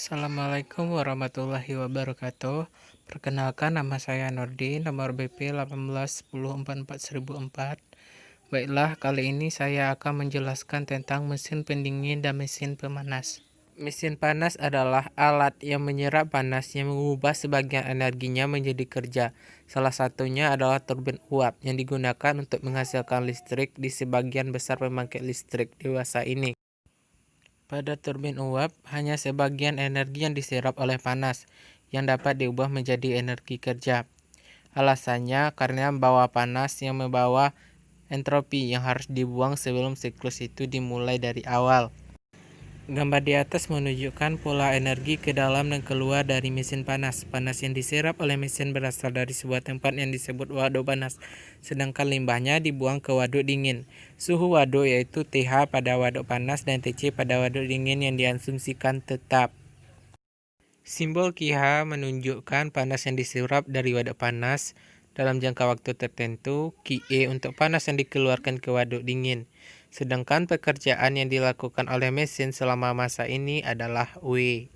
Assalamualaikum warahmatullahi wabarakatuh. Perkenalkan, nama saya Nordin, nomor BP 1810441004. Baiklah, kali ini saya akan menjelaskan tentang mesin pendingin dan mesin pemanas. Mesin panas adalah alat yang menyerap panas yang mengubah sebagian energinya menjadi kerja. Salah satunya adalah turbin uap yang digunakan untuk menghasilkan listrik di sebagian besar pembangkit listrik dewasa ini. Pada turbin uap, hanya sebagian energi yang diserap oleh panas, yang dapat diubah menjadi energi kerja. Alasannya karena bawah panas yang membawa entropi yang harus dibuang sebelum siklus itu dimulai dari awal. Gambar di atas menunjukkan pola energi ke dalam dan keluar dari mesin panas. Panas yang diserap oleh mesin berasal dari sebuah tempat yang disebut waduk panas, sedangkan limbahnya dibuang ke waduk dingin. Suhu waduk yaitu TH pada waduk panas dan TC pada waduk dingin yang diasumsikan tetap. Simbol KH menunjukkan panas yang diserap dari waduk panas dalam jangka waktu tertentu, KE untuk panas yang dikeluarkan ke waduk dingin. Sedangkan pekerjaan yang dilakukan oleh mesin selama masa ini adalah W.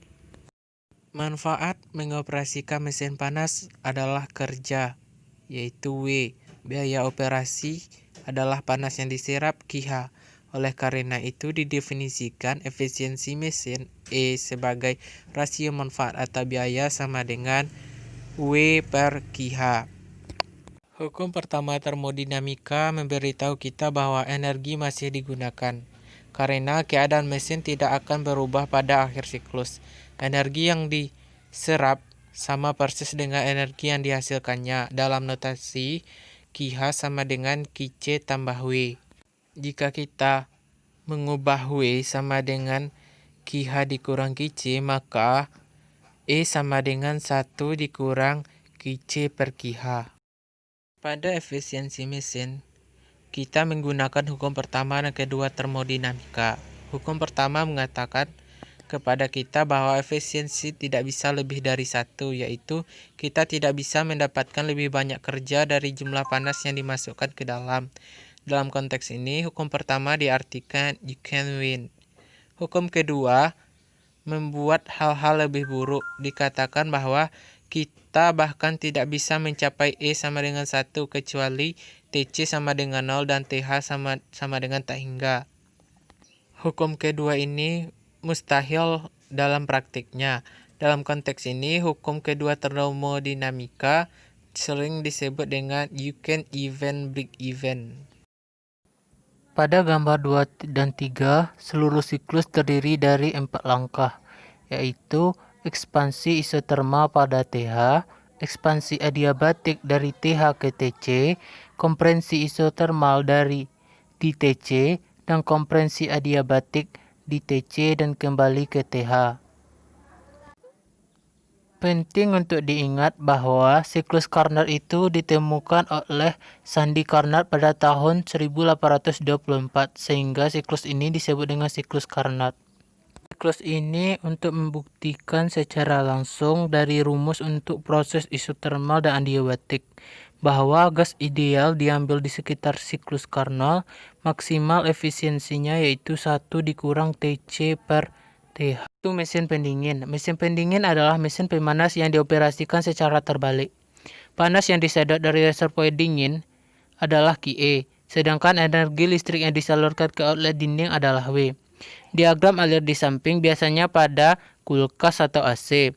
Manfaat mengoperasikan mesin panas adalah kerja, yaitu W. Biaya operasi adalah panas yang diserap, KH. Oleh karena itu didefinisikan efisiensi mesin E sebagai rasio manfaat atau biaya sama dengan W per KH. Hukum pertama termodinamika memberitahu kita bahwa energi masih digunakan, karena keadaan mesin tidak akan berubah pada akhir siklus. Energi yang diserap sama persis dengan energi yang dihasilkannya. Dalam notasi, KH sama dengan QC tambah W. Jika kita mengubah W sama dengan KH dikurang QC, maka E sama dengan 1 dikurang QC per KH. Pada efisiensi mesin, kita menggunakan hukum pertama dan kedua termodinamika. Hukum pertama mengatakan kepada kita bahwa efisiensi tidak bisa lebih dari 1, yaitu kita tidak bisa mendapatkan lebih banyak kerja dari jumlah panas yang dimasukkan ke dalam. Dalam konteks ini, hukum pertama diartikan you can win. Hukum kedua membuat hal-hal lebih buruk. Dikatakan bahwa kita bahkan tidak bisa mencapai E sama dengan 1 kecuali TC sama dengan 0 dan TH sama dengan tak hingga. Hukum kedua ini mustahil dalam praktiknya. Dalam konteks ini, hukum kedua termodinamika sering disebut dengan you can even break even. Pada gambar 2 dan 3, seluruh siklus terdiri dari 4 langkah, yaitu ekspansi isotermal pada TH, ekspansi adiabatik dari TH ke TC, komprensi isotermal di TC, dan komprensi adiabatik di TC dan kembali ke TH. Penting untuk diingat bahwa siklus Carnot itu ditemukan oleh Sandi Carnot pada tahun 1824, sehingga siklus ini disebut dengan siklus Carnot. Siklus ini untuk membuktikan secara langsung dari rumus untuk proses isotermal dan adiabatik bahwa gas ideal diambil di sekitar siklus Carnot, maksimal efisiensinya yaitu 1 dikurang TC per TH. Itu mesin pendingin. Mesin pendingin adalah mesin pemanas yang dioperasikan secara terbalik. Panas yang disedot dari reservoir dingin adalah QE, sedangkan energi listrik yang disalurkan ke outlet dinding adalah W. Diagram alir di samping biasanya pada kulkas atau AC.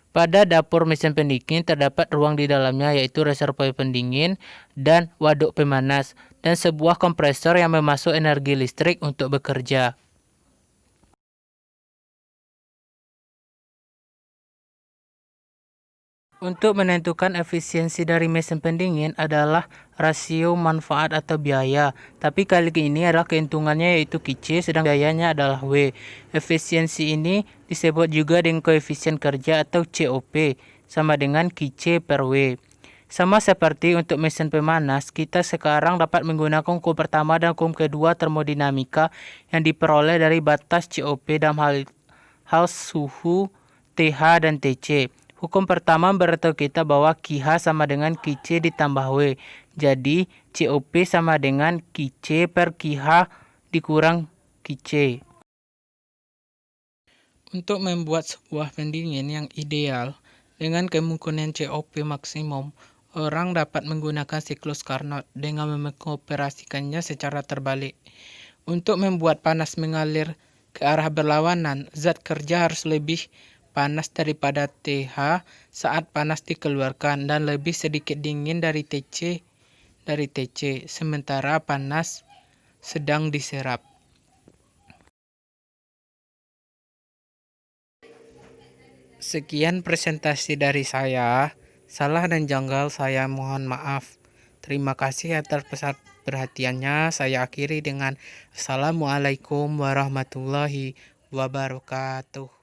Pada dapur mesin pendingin terdapat ruang di dalamnya yaitu reservoir pendingin dan waduk pemanas dan sebuah kompresor yang memasuk energi listrik untuk bekerja. Untuk menentukan efisiensi dari mesin pendingin adalah rasio manfaat atau biaya. Tapi kali ini adalah keuntungannya yaitu QC, sedang biayanya adalah W. Efisiensi ini disebut juga dengan koefisien kerja atau COP, sama dengan QC per W. Sama seperti untuk mesin pemanas, kita sekarang dapat menggunakan hukum pertama dan hukum kedua termodinamika yang diperoleh dari batas COP dalam hal suhu TH dan TC. Hukum pertama memberitahu kita bahwa QH sama dengan QC ditambah W. Jadi, COP sama dengan QC per QH dikurang QC. Untuk membuat sebuah pendingin yang ideal dengan kemungkinan COP maksimum, orang dapat menggunakan siklus Carnot dengan mengoperasikannya secara terbalik. Untuk membuat panas mengalir ke arah berlawanan, zat kerja harus lebih panas daripada TH saat panas dikeluarkan dan lebih sedikit dingin dari TC, sementara panas sedang diserap. Sekian presentasi dari saya. Salah dan janggal saya mohon maaf. Terima kasih atas perhatiannya. Saya akhiri dengan Assalamualaikum warahmatullahi wabarakatuh.